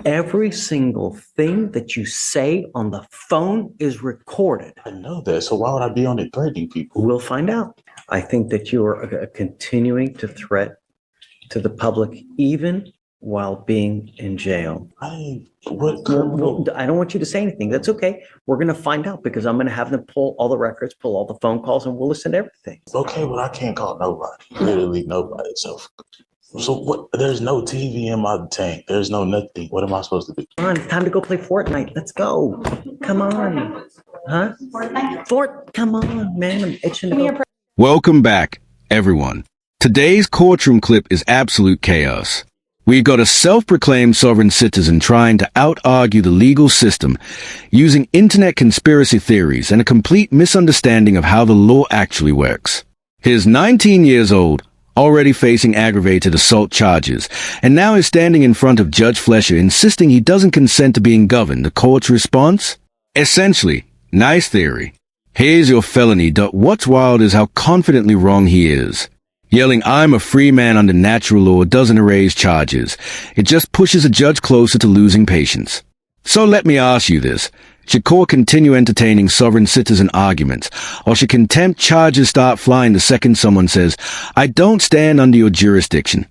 Every single thing that you say on the phone is recorded. I know that, so why would I be on it threatening people? We'll find out. I think that you are continuing to threat to the public, even while being in jail. I don't want you to say anything. That's okay. We're going to find out because I'm going to have them pull all the records, pull all the phone calls, and we'll listen to everything. Okay, but I can't call nobody. Literally nobody. So what? There's no TV in my tank. There's no nothing. What am I supposed to do? Come on, it's time to go play Fortnite. Let's go. Come on. Huh? Come on, man. I'm itching to go. Welcome back, everyone. Today's courtroom clip is absolute chaos. We've got a self-proclaimed sovereign citizen trying to out-argue the legal system, using internet conspiracy theories and a complete misunderstanding of how the law actually works. He's 19 years old, already facing aggravated assault charges, and now is standing in front of Judge Fletcher insisting he doesn't consent to being governed. The court's response? Essentially, nice theory. Here's your felony. What's wild is how confidently wrong he is. Yelling, "I'm a free man under natural law," doesn't erase charges. It just pushes a judge closer to losing patience. So let me ask you this. Should court continue entertaining sovereign citizen arguments, or should contempt charges start flying the second someone says, "I don't stand under your jurisdiction"?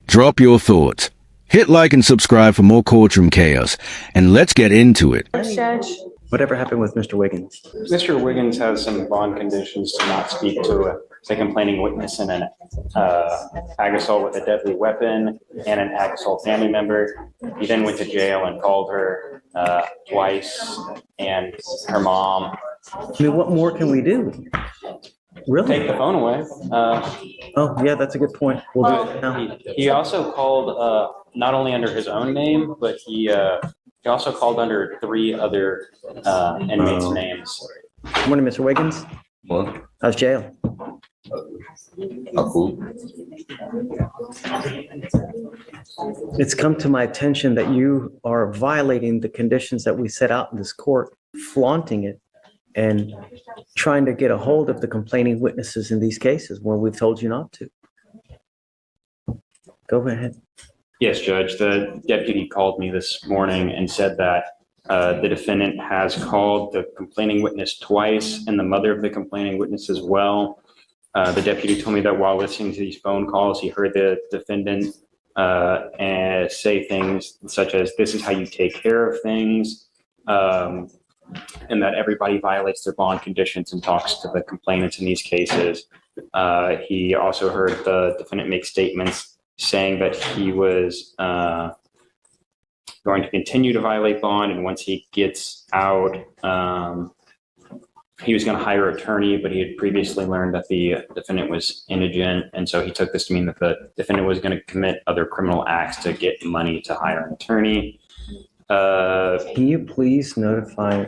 Drop your thoughts. Hit like and subscribe for more courtroom chaos, and let's get into it. Judge. Whatever happened with Mr. Wiggins? Mr. Wiggins has some bond conditions to not speak to a complaining witness in an ag assault with a deadly weapon and an ag assault family member. He then went to jail and called her twice and her mom. I mean, what more can we do? Really? Take the phone away. Oh, yeah, that's a good point. We'll do it now. He also called not only under his own name, but he also called under 3 other inmates' names. Good morning, Mr. Wiggins. What? How's jail? Cool. It's come to my attention that you are violating the conditions that we set out in this court, flaunting it, and trying to get a hold of the complaining witnesses in these cases when we've told you not to. Go ahead. Yes, Judge. The deputy called me this morning and said that the defendant has called the complaining witness twice and the mother of the complaining witness as well. The deputy told me that while listening to these phone calls, he heard the defendant and say things such as, "This is how you take care of things," and that everybody violates their bond conditions and talks to the complainants in these cases. He also heard the defendant make statements saying that he was going to continue to violate bond, and once he gets out, he was going to hire an attorney, but he had previously learned that the defendant was indigent, and so he took this to mean that the defendant was going to commit other criminal acts to get money to hire an attorney. Can you please notify?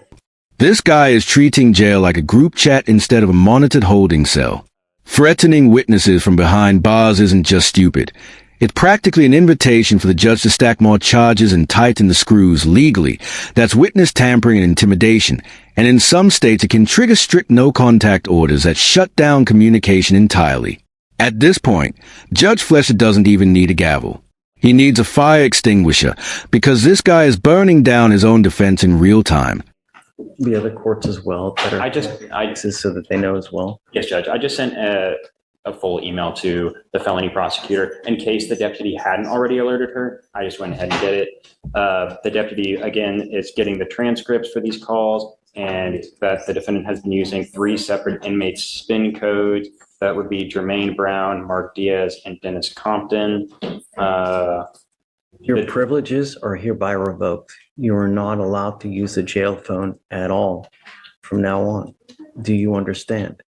This guy is treating jail like a group chat instead of a monitored holding cell. Threatening witnesses from behind bars isn't just stupid. It's practically an invitation for the judge to stack more charges and tighten the screws legally. That's witness tampering and intimidation. And in some states, it can trigger strict no-contact orders that shut down communication entirely. At this point, Judge Fletcher doesn't even need a gavel. He needs a fire extinguisher because this guy is burning down his own defense in real time. The other courts as well, so that they know as well. Yes, Judge. I just sent a full email to the felony prosecutor in case the deputy hadn't already alerted her. I just went ahead and did it. The deputy, again, is getting the transcripts for these calls, and that the defendant has been using 3 separate inmates' spin codes. That would be Jermaine Brown, Mark Diaz, and Dennis Compton. Your privileges are hereby revoked. You are not allowed to use the jail phone at all from now on. Do you understand?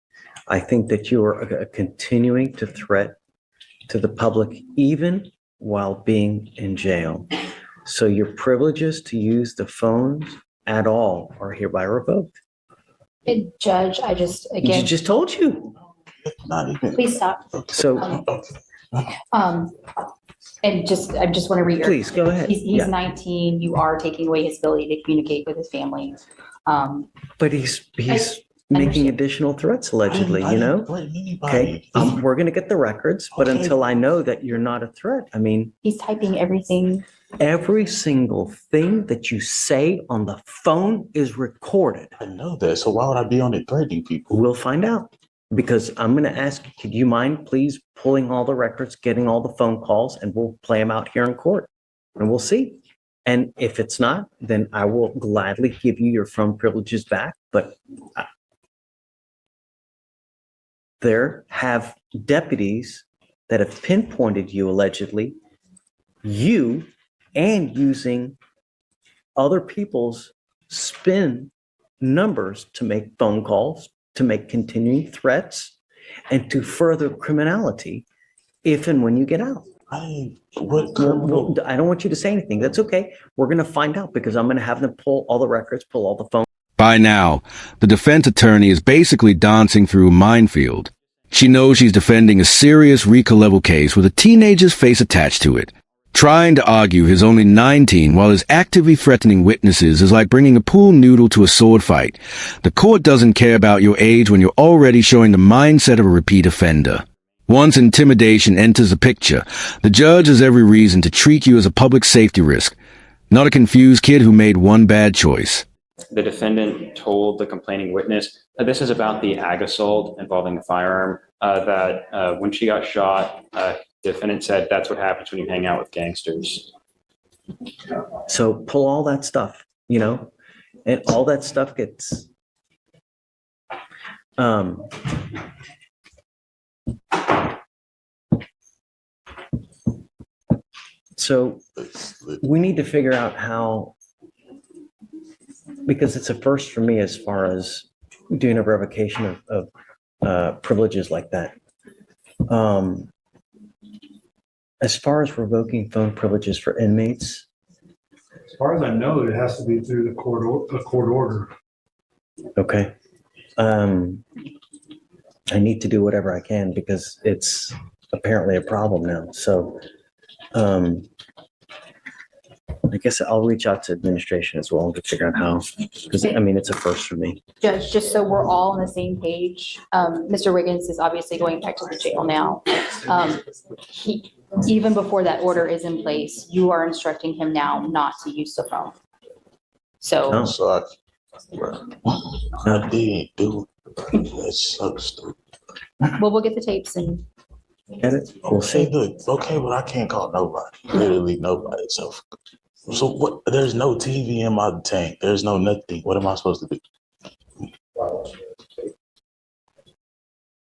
I think that you are continuing to threat to the public even while being in jail. So your privileges to use the phones at all are hereby revoked. Judge, I just, again. She just told you. Not even. Please stop. So. And just, I just want to reiterate. Please go ahead. He's 19. You are taking away his ability to communicate with his family. But he's making additional threats allegedly, you know? Okay, we're going to get the records, but until I know that you're not a threat, I mean. He's typing everything Every single thing that you say on the phone is recorded. I know that. So why would I be on it threatening people? We'll find out, because I'm going to ask, could you mind please pulling all the records, getting all the phone calls, and we'll play them out here in court and we'll see. And if it's not, then I will gladly give you your phone privileges back. But there have deputies that have pinpointed you allegedly, you, and using other people's spin numbers to make phone calls, to make continuing threats, and to further criminality if and when you get out. I don't want you to say anything. That's okay. We're going to find out, because I'm going to have them pull all the records, pull all the phone. By now, the defense attorney is basically dancing through a minefield. She knows she's defending a serious RICO-level case with a teenager's face attached to it. Trying to argue he's only 19 while he's actively threatening witnesses is like bringing a pool noodle to a sword fight. The court doesn't care about your age when you're already showing the mindset of a repeat offender. Once intimidation enters the picture, the judge has every reason to treat you as a public safety risk, not a confused kid who made one bad choice. The defendant told the complaining witness that this is about the ag assault involving a firearm, that when she got shot, the defendant said that's what happens when you hang out with gangsters. So pull all that stuff, and all that stuff gets, so we need to figure out how, because it's a first for me as far as doing a revocation of privileges like that. As far as revoking phone privileges for inmates, as far as I know, it has to be through the court order. Okay. I need to do whatever I can, because it's apparently a problem now. So I guess I'll reach out to administration as well to figure out how, because it's a first for me. Judge, just so we're all on the same page, Mr. Wiggins is obviously going back to the jail now. Even before that order is in place, you are instructing him now not to use the phone. So. No. So I did do it. That's so stupid. Well, we'll get the tapes and. Get it? We'll see. Okay, but I can't call nobody. Literally nobody. So what? There's no TV in my tank. There's no nothing. What am I supposed to do?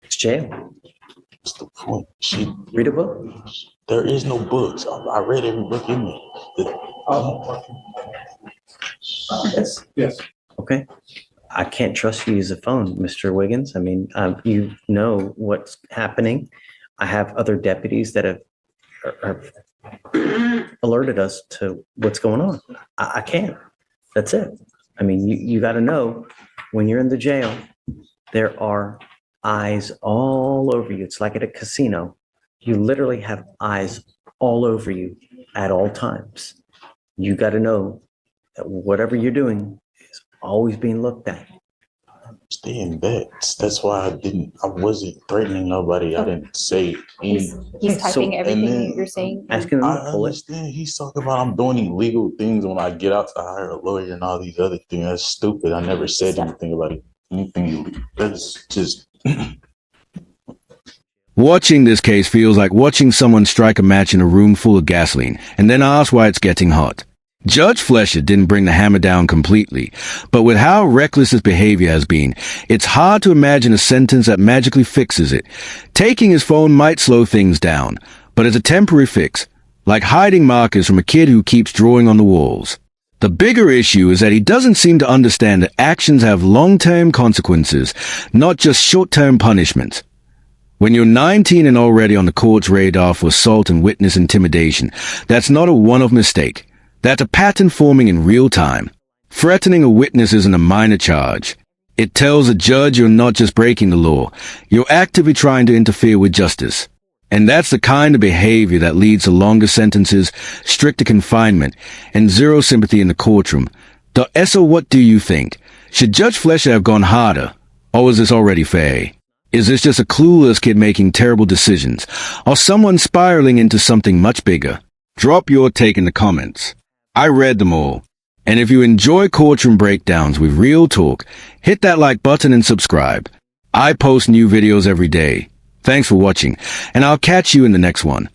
It's jail. What's the point? Read a book. There is no books. I read every book in there. Yes. Okay. I can't trust you to use a phone, Mr. Wiggins. You know what's happening. I have other deputies that have alerted us to what's going on. I can't. That's it. You got to know, when you're in the jail, there are eyes all over you. It's like at a casino. You literally have eyes all over you at all times. You got to know that whatever you're doing is always being looked at. Stay in bed. That's why I wasn't threatening nobody. I didn't say anything. He's typing So- everything you're saying. Asking them I to pull it. understand. He's talking about I'm doing illegal things when I get out to hire a lawyer and all these other things. That's stupid. I never said anything about anything illegal. That's just. Watching this case feels like watching someone strike a match in a room full of gasoline and then ask why it's getting hot. Judge Fletcher didn't bring the hammer down completely, but with how reckless his behavior has been, it's hard to imagine a sentence that magically fixes it. Taking his phone might slow things down, but it's a temporary fix, like hiding markers from a kid who keeps drawing on the walls. The bigger issue is that he doesn't seem to understand that actions have long-term consequences, not just short-term punishments. When you're 19 and already on the court's radar for assault and witness intimidation, that's not a one-off mistake. That's a pattern forming in real time. Threatening a witness isn't a minor charge. It tells a judge you're not just breaking the law, you're actively trying to interfere with justice. And that's the kind of behavior that leads to longer sentences, stricter confinement, and zero sympathy in the courtroom. Essa, what do you think? Should Judge Fletcher have gone harder? Or was this already fair? Is this just a clueless kid making terrible decisions? Or someone spiraling into something much bigger? Drop your take in the comments. I read them all. And if you enjoy Courtroom breakdowns with real talk, hit that like button and subscribe. I post new videos every day. Thanks for watching, and I'll catch you in the next one.